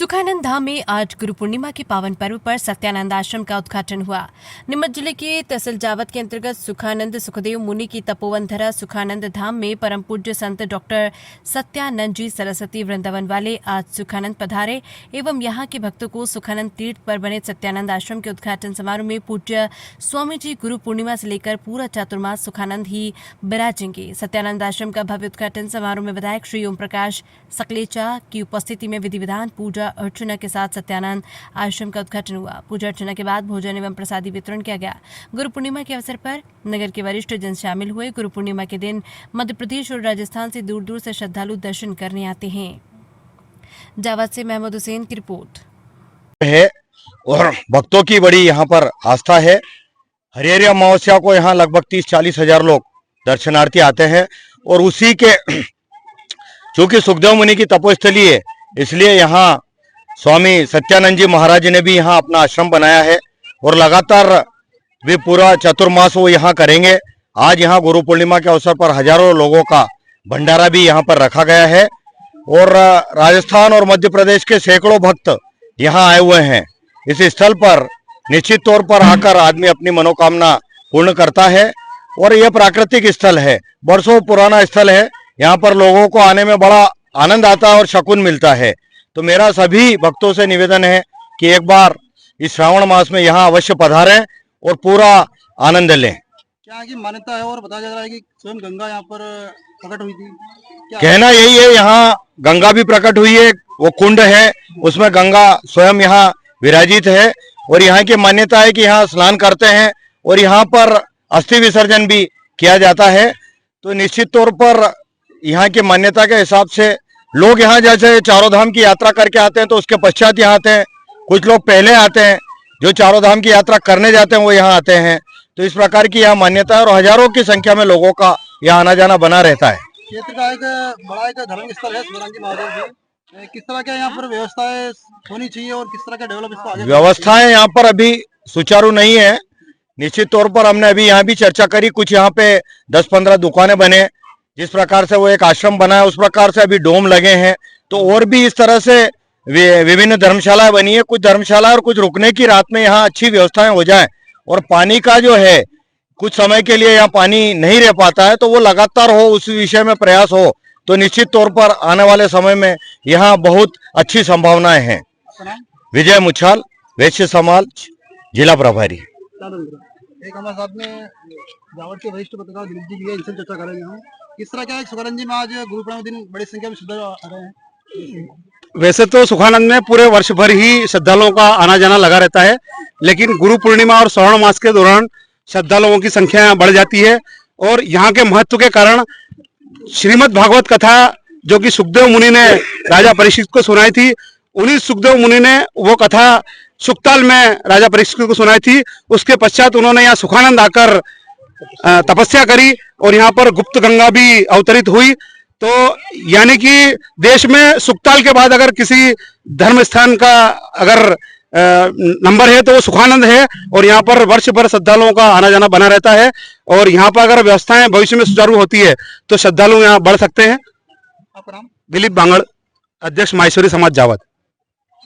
सुखानंद धाम में आज गुरु पूर्णिमा के पावन पर्व पर सत्यानंद आश्रम का उद्घाटन हुआ। नीमच जिले के तहसील जावत के अंतर्गत सुखानंद सुखदेव मुनि की तपोवन धरा सुखानंद धाम में परम पूज्य संत डॉक्टर सत्यानंद जी सरस्वती वृंदावन वाले आज सुखानंद पधारे एवं यहाँ के भक्तों को सुखानंद तीर्थ पर बने सत्यानंद आश्रम के उद्घाटन समारोह में पूज्य स्वामी जी गुरु पूर्णिमा से लेकर पूरा चातुर्मास सुखानंद ही विराजेंगे। सत्यानंद आश्रम का भव्य उद्घाटन समारोह में विधायक श्री ओम प्रकाश सकलेचा की उपस्थिति में विधि विधान पूजा अर्चना के साथ सत्यानंद आश्रम का उद्घाटन हुआ। पूजा अर्चना के बाद भोजन एवं प्रसादी वितरण किया गया। गुरु पूर्णिमा के अवसर पर नगर के वरिष्ठ जन शामिल हुए। गुरु पूर्णिमा के दिन मध्य प्रदेश और राजस्थान से दूर दूर से श्रद्धालु दर्शन करने आते हैं। जावत से महमूद हुसैन की रिपोर्ट है और भक्तों की बड़ी यहाँ पर आस्था है। हरिहर अमावस्या को यहाँ लगभग 30-40 हजार लोग दर्शनार्थी आते हैं और उसी के चूंकि सुखदेव मुनि की तपोस्थली है इसलिए यहाँ स्वामी सत्यानंद जी महाराज ने भी यहाँ अपना आश्रम बनाया है और लगातार वे पूरा चतुर्मास वो यहाँ करेंगे। आज यहाँ गुरु पूर्णिमा के अवसर पर हजारों लोगों का भंडारा भी यहाँ पर रखा गया है और राजस्थान और मध्य प्रदेश के सैकड़ों भक्त यहाँ आए हुए हैं। इस स्थल पर निश्चित तौर पर आकर आदमी अपनी मनोकामना पूर्ण करता है और यह प्राकृतिक स्थल है, वर्षों पुराना स्थल है। यहाँ पर लोगों को आने में बड़ा आनंद आता है और शकुन मिलता है। तो मेरा सभी भक्तों से निवेदन है कि एक बार इस श्रावण मास में यहाँ अवश्य पधारें और पूरा आनंद लें। क्या की मान्यता है और बताया जा रहा है कि स्वयं गंगा यहाँ पर प्रकट हुई थी? कहना यही है, यहाँ गंगा भी प्रकट हुई है, वो कुंड है उसमें गंगा स्वयं यहाँ विराजित है और यहाँ की मान्यता है कि यहाँ स्नान करते हैं और यहाँ पर अस्थि विसर्जन भी किया जाता है। तो निश्चित तौर पर यहाँ की मान्यता के हिसाब से लोग यहाँ जैसे चारों धाम की यात्रा करके आते हैं तो उसके पश्चात यहाँ आते हैं। कुछ लोग पहले आते हैं, जो चारों धाम की यात्रा करने जाते हैं वो यहाँ आते हैं। तो इस प्रकार की यहाँ मान्यता है और हजारों की संख्या में लोगों का यहाँ आना जाना बना रहता है। क्षेत्र का एक बड़ा एक धर्म स्थल है शिवराम जी महाराज जी। किस तरह के यहाँ पर व्यवस्थाएं होनी चाहिए और किस तरह का डेवलप इसको आगे? व्यवस्थाएं यहाँ पर अभी सुचारू नहीं है। निश्चित तौर पर हमने अभी यहाँ भी चर्चा करी, कुछ यहाँ पे 10-15 दुकानें बने, जिस प्रकार से वो एक आश्रम बना है उस प्रकार से अभी डोम लगे हैं। तो और भी इस तरह से विभिन्न धर्मशालाएं बनी है। कुछ धर्मशाला और कुछ रुकने की रात में यहाँ अच्छी व्यवस्थाएं हो जाए और पानी का जो है कुछ समय के लिए यहाँ पानी नहीं रह पाता है तो वो लगातार हो, उस विषय में प्रयास हो तो निश्चित तौर पर आने वाले समय में यहाँ बहुत अच्छी संभावनाएं हैं। विजय मुछाल, वैश्य समाज जिला प्रभारी। एक हमारे साथ में जावट के वरिष्ठ पत्रकार दिलीप जी भी है, इनसे चर्चा करेंगे हम। किस तरह क्या सुखानंद जी में आज गुरु पूर्णिमा दिन बड़ी संख्या में श्रद्धालु आ रहे हैं? वैसे तो सुखानंद में पूरे वर्ष भर ही श्रद्धालुओं का आना जाना लगा रहता है, लेकिन गुरु पूर्णिमा और श्रावण मास के दौरान श्रद्धालुओं की संख्या बढ़ जाती है और यहाँ के महत्व के कारण श्रीमद् भागवत कथा जो कि सुखदेव मुनि ने राजा परीक्षित को सुनाई थी, उन्हीं सुखदेव मुनि ने वो कथा सुखताल में राजा परीक्षित को सुनाई थी। उसके पश्चात उन्होंने यहाँ सुखानंद आकर तपस्या करी और यहाँ पर गुप्त गंगा भी अवतरित हुई। तो यानी कि देश में सुखताल के बाद अगर किसी धर्म स्थान का अगर नंबर है तो वो सुखानंद है और यहाँ पर वर्ष भर श्रद्धालुओं का आना जाना बना रहता है और यहाँ पर अगर व्यवस्थाएं भविष्य में सुचारू होती है तो श्रद्धालु यहाँ बढ़ सकते हैं। आपका नाम? दिलीप बांगड़, अध्यक्ष माहेश्वरी समाज जावत।